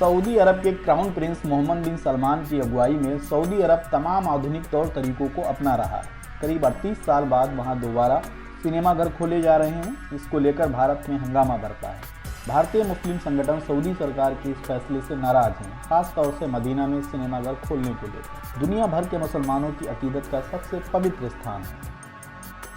Saudi अरब के crown Prince Mohammad बिन सलमान की अगुवाई में सऊदी अरब तमाम आधुनिक तौर तरीकों को अपना रहा है। करीब 38 साल बाद वहां दोबारा सिनेमाघर खोले जा रहे हैं। इसको लेकर भारत में हंगामा बरपा है। भारतीय मुस्लिम संगठन सऊदी सरकार के इस फैसले से नाराज हैं, खास तौर से मदीना में सिनेमाघर खोलने को लेकर। दुनिया भर के मुसलमानों की अकीदत का सबसे पवित्र स्थान है।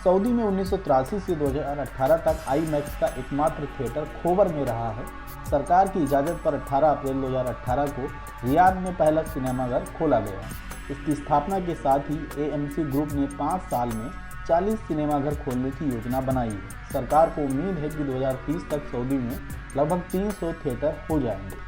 सऊदी में 1983 से 2018 तक आईमैक्स का एकमात्र थिएटर खोबर में रहा है। सरकार की इजाज़त पर 18 अप्रैल 2018 को रियाद में पहला सिनेमाघर खोला गया। इसकी स्थापना के साथ ही एएमसी ग्रुप ने 5 साल में 40 सिनेमाघर खोलने की योजना बनाई है। सरकार को उम्मीद है कि 2030 तक सऊदी में लगभग 300 थिएटर हो जाएंगे।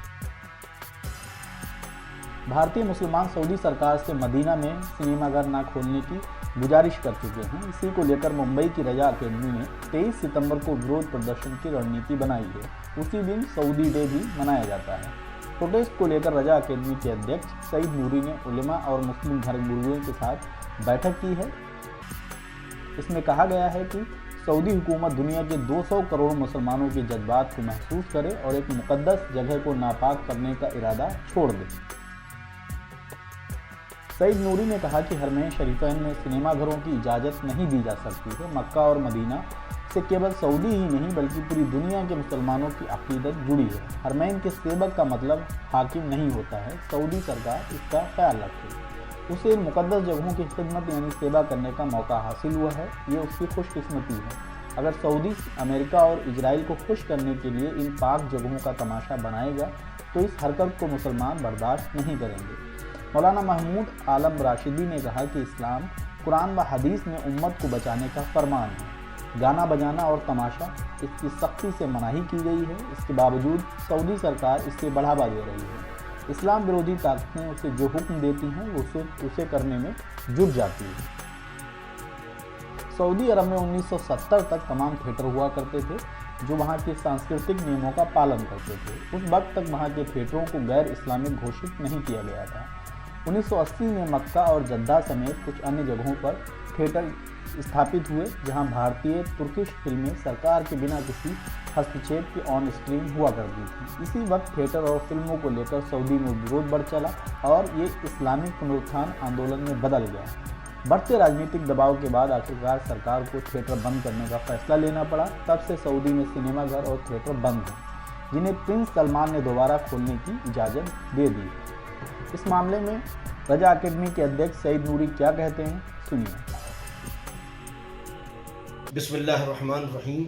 भारतीय मुसलमान सऊदी सरकार से मदीना में सिनेमाघर न खोलने की गुजारिश कर चुके हैं। इसी को लेकर मुंबई की रजा अकेडमी ने 23 सितंबर को विरोध प्रदर्शन की रणनीति बनाई है। उसी दिन सऊदी डे भी मनाया जाता है। प्रोटेस्ट को लेकर रजा अकेडमी के अध्यक्ष सईद नूरी ने उलेमा और मुस्लिम धर्मगुरुओं के साथ बैठक की है। इसमें कहा गया है कि सऊदी हुकूमत दुनिया के 200 करोड़ मुसलमानों के जज्बात को महसूस करे और एक मुकद्दस जगह को नापाक करने का इरादा छोड़ दे। सईद नूरी ने कहा कि हरमैन शरीफैन में सिनेमाघरों की इजाज़त नहीं दी जा सकती है। मक्का और मदीना से केवल सऊदी ही नहीं बल्कि पूरी दुनिया के मुसलमानों की अकीदत जुड़ी है। हरमैन के सेवक का मतलब हाकिम नहीं होता है। सऊदी सरकार इसका ख्याल रखे। उसे इन मुकद्दस जगहों की खिदमत यानी सेवा करने का मौका हासिल हुआ है। ये उसकी खुशकिस्मती है। अगर सऊदी अमेरिका और इजराइल को खुश करने के लिए इन पाक जगहों का तमाशा बनाएगा तो इस हरकत को मुसलमान बर्दाश्त नहीं करेंगे। मौलाना महमूद आलम राशिदी ने कहा कि इस्लाम, कुरान व हदीस में उम्मत को बचाने का फरमान है। गाना बजाना और तमाशा इसकी सख्ती से मनाही की गई है। इसके बावजूद सऊदी सरकार इससे बढ़ावा दे रही है। इस्लाम विरोधी ताकतें उसे जो हुक्म देती हैं वो उसे करने में जुट जाती है। सऊदी अरब में 1970 तक तमाम थिएटर हुआ करते थे जो वहाँ के सांस्कृतिक नियमों का पालन करते थे। उस वक्त तक वहाँ के थिएटरों को गैर इस्लामिक घोषित नहीं किया गया था। 1980 में मक्का और जद्दा समेत कुछ अन्य जगहों पर थिएटर स्थापित हुए जहां भारतीय तुर्किश फिल्में सरकार के बिना किसी हस्तक्षेप के ऑन स्क्रीन हुआ करती थी। इसी वक्त थिएटर और फिल्मों को लेकर सऊदी में विरोध बढ़ चला और ये इस्लामिक पुनरुत्थान आंदोलन में बदल गया। बढ़ते राजनीतिक दबाव के बाद आखिरकार सरकार को थिएटर बंद करने का फैसला लेना पड़ा। तब से सऊदी में सिनेमाघर और थिएटर बंद हैं, जिन्हें प्रिंस सलमान ने दोबारा खोलने की इजाज़त दे दी। इस मामले में रजा अकेडमी के अध्यक्ष सईद नूरी क्या कहते हैं, सुनिए। बिस्मिल्लाहिर्रहमानिर्रहीम।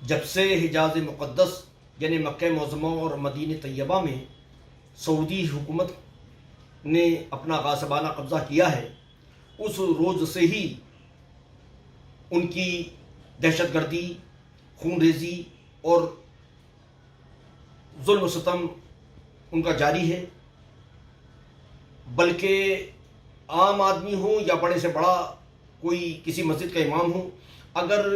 जब से हिजाज मुक़द्दस यानी मक्का मुअज़्ज़मा और मदीने तैयबा में सऊदी हुकूमत ने अपना गासिबाना कब्ज़ा किया है, उस रोज़ से ही उनकी दहशतगर्दी, खूनरेज़ी और जुल्म सितम उनका जारी है। बल्कि आम आदमी हो या बड़े से बड़ा कोई किसी मस्जिद का इमाम हो, अगर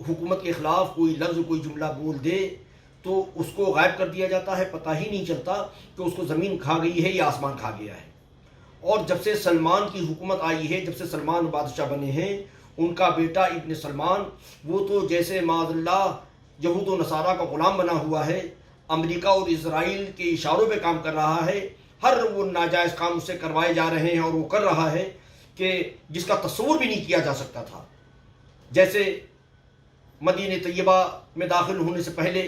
हुकूमत के ख़िलाफ़ कोई लफ्ज़ कोई जुमला बोल दे तो उसको गायब कर दिया जाता है। पता ही नहीं चलता कि उसको ज़मीन खा गई है या आसमान खा गया है। और जब से सलमान की हुकूमत आई है, जब से सलमान बादशाह बने हैं, उनका बेटा इब्न सलमान वो तो जैसे माज़ल्लाह यहूद व नसारा का ग़ुलाम बना हुआ है। अमेरिका और इजराइल के इशारों पे काम कर रहा है। हर वो नाजायज़ काम उससे करवाए जा रहे हैं और वो कर रहा है कि जिसका तस्वुर भी नहीं किया जा सकता था। जैसे मदीने तैयबा में दाखिल होने से पहले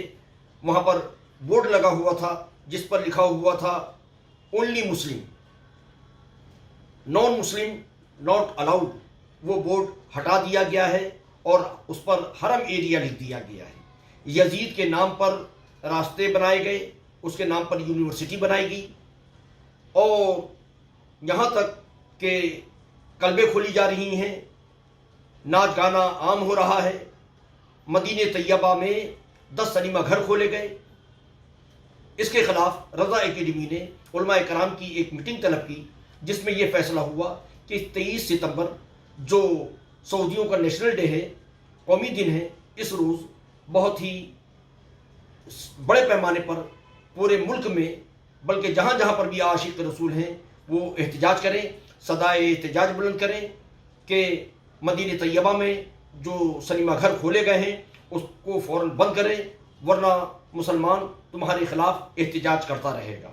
वहाँ पर बोर्ड लगा हुआ था जिस पर लिखा हुआ था only Muslim, non Muslim not allowed. वो बोर्ड हटा दिया गया है और उस पर हरम एरिया लिख दिया गया है। यजीद के नाम पर रास्ते बनाए गए, उसके नाम पर यूनिवर्सिटी बनाई गई और यहाँ तक कि कल्बें खोली जा रही हैं, नाच गाना आम हो रहा है। मदीने तैयबा में 10 सिनेमा घर खोले गए। इसके खिलाफ रजा एकेडमी ने उलमा कराम की एक मीटिंग तलब की जिसमें यह फैसला हुआ कि 23 सितंबर जो सऊदियों का नेशनल डे है, कौमी दिन है, इस रोज़ बहुत ही बड़े पैमाने पर पूरे मुल्क में, बल्कि जहाँ जहाँ पर भी आशिक रसूल हैं वो एहतजाज करें, सदाए एहतजाज बुलंद करें कि मदीने तैयबा में जो सिनेमा घर खोले गए हैं उसको फ़ौरन बंद करें, वरना मुसलमान तुम्हारे खिलाफ एहतिजाज करता रहेगा।